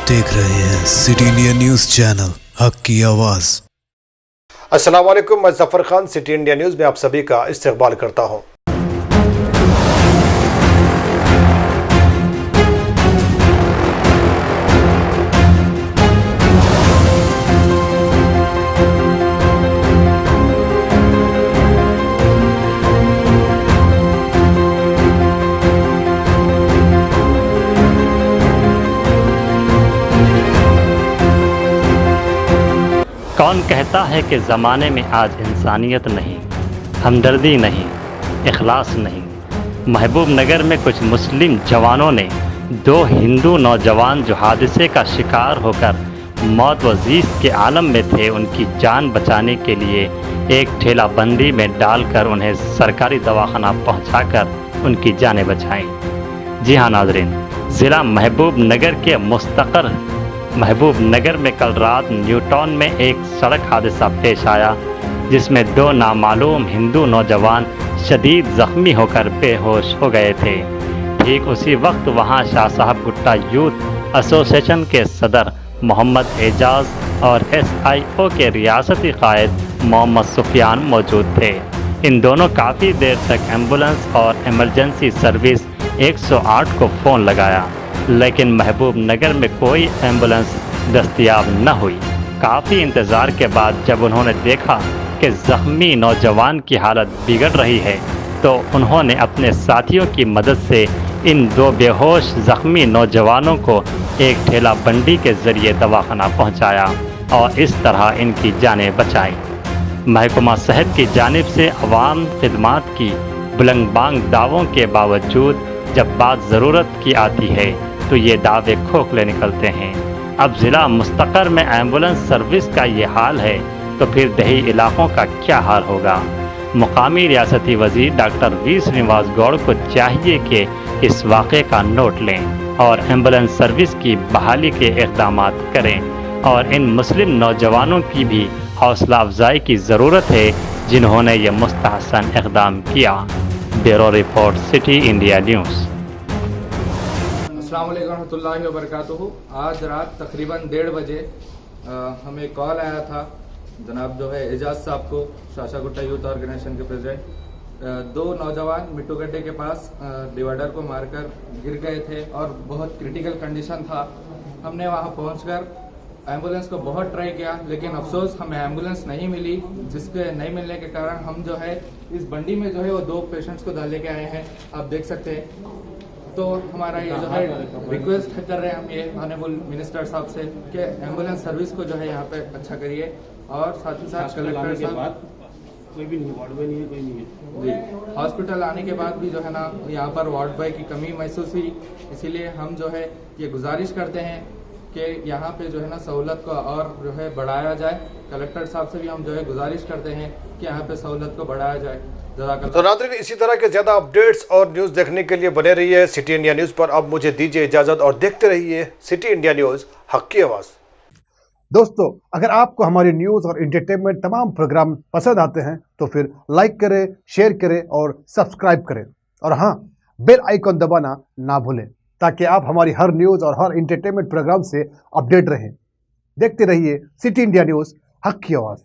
देख रहे हैं सिटी इंडिया न्यूज चैनल हक की आवाज। अस्सलाम वालेकुम, मैं Zafar Khan city India news में आप सभी का इस्तकबाल करता हूं। कौन कहता है कि ज़माने में आज इंसानियत नहीं, हमदर्दी नहीं, इखलास नहीं। महबूब नगर में कुछ मुस्लिम जवानों ने दो हिंदू नौजवान जो हादसे का शिकार होकर मौत व ज़ीस्त के आलम में थे, उनकी जान बचाने के लिए एक ठेला बंदी में डालकर उन्हें सरकारी दवाखाना पहुंचाकर उनकी जानें बचाईं। जी हाँ नाज़रीन, ज़िला महबूब नगर के मुस्तक़र महबूब नगर में कल रात न्यूटाउन में एक सड़क हादसा पेश आया, जिसमें दो नामालूम हिंदू नौजवान शदीद ज़ख्मी होकर बेहोश हो गए थे। ठीक उसी वक्त वहां शाह साहब गुट्टा यूथ एसोसिएशन के सदर मोहम्मद एजाज और SIO के रियासती कायद मोहम्मद सुफियान मौजूद थे। इन दोनों काफ़ी देर तक एम्बुलेंस और इमरजेंसी सर्विस 108 को फ़ोन लगाया, लेकिन महबूब नगर में कोई एम्बुलेंस दस्तयाब न हुई। काफ़ी इंतज़ार के बाद जब उन्होंने देखा कि ज़ख्मी नौजवान की हालत बिगड़ रही है, तो उन्होंने अपने साथियों की मदद से इन दो बेहोश ज़ख्मी नौजवानों को एक ठेला बंडी के ज़रिए दवाखाना पहुंचाया और इस तरह इनकी जानें बचाई। महकमा सेहत की जानिब से अवाम खिदमात की बुलंदबांग दावों के बावजूद जब बात ज़रूरत की आती है तो ये दावे खोखले निकलते हैं। अब ज़िला मुस्तक़र में एम्बुलेंस सर्विस का ये हाल है, तो फिर दही इलाक़ों का क्या हाल होगा। मुकामी रियासती वज़ीर डॉक्टर V श्रीनिवास गौड़ को चाहिए कि इस वाक़े का नोट लें और एम्बुलेंस सर्विस की बहाली के इक़दाम करें, और इन मुस्लिम नौजवानों की भी हौसला अफजाई की ज़रूरत है जिन्होंने ये मुस्तहसन इक़दाम किया। Bureau report city India news. अस्सलाम वालेकुम रहमतुल्लाहि व बरकातुहू। आज रात तकरीबन 1:30 बजे हमें कॉल आया था जनाब जो है एजाज साहब को, शाह गुट्टा यूथ ऑर्गेनाइजेशन के प्रेसिडेंट। दो नौजवान मिट्टू गड्ढे के पास डिवाइडर को मारकर गिर गए थे और बहुत क्रिटिकल कंडीशन था। हमने वहां पहुंचकर एम्बुलेंस को बहुत ट्राई किया, लेकिन अफसोस हमें एम्बुलेंस नहीं मिली, जिसके नहीं मिलने के कारण हम जो है इस बंडी में जो है वो दो पेशेंट्स को डाल लेके आए हैं, आप देख सकते हैं। तो हमारा ये जो है रिक्वेस्ट कर रहे हैं हम ये ऑनरेबल मिनिस्टर साहब से कि एम्बुलेंस सर्विस को जो है यहाँ पे अच्छा करिए, और साथ ही साथ कलेक्टर साहब कोई भी नहीं, वार्ड बॉय नहीं है, कोई नहीं है जी। हॉस्पिटल आने के बाद भी जो है ना यहाँ पर वार्ड बॉय की कमी महसूस हुई, इसीलिए हम जो है ये गुजारिश करते हैं कि यहाँ पे जो है ना सहूलत को और जो है बढ़ाया जाए। कलेक्टर साहब से भी हम जो है गुजारिश करते हैं कि यहाँ पे सहूलत को बढ़ाया जाए। तो नाज़रीन, इसी तरह के ज़्यादा अपडेट्स और न्यूज़ देखने के लिए बने रहिए सिटी इंडिया न्यूज़ पर। अब मुझे दीजिए इजाज़त और देखते रहिए सिटी इंडिया न्यूज़, हक की आवाज़। दोस्तों, अगर आपको हमारी न्यूज़ और एंटरटेनमेंट तमाम प्रोग्राम पसंद आते हैं तो फिर लाइक करें, शेयर करें और सब्सक्राइब करें, और हाँ, बेल आइकन दबाना ना भूलें ताकि आप हमारी हर न्यूज़ और हर एंटरटेनमेंट प्रोग्राम से अपडेट रहें। देखते रहिए सिटी इंडिया न्यूज़, हक की आवाज़।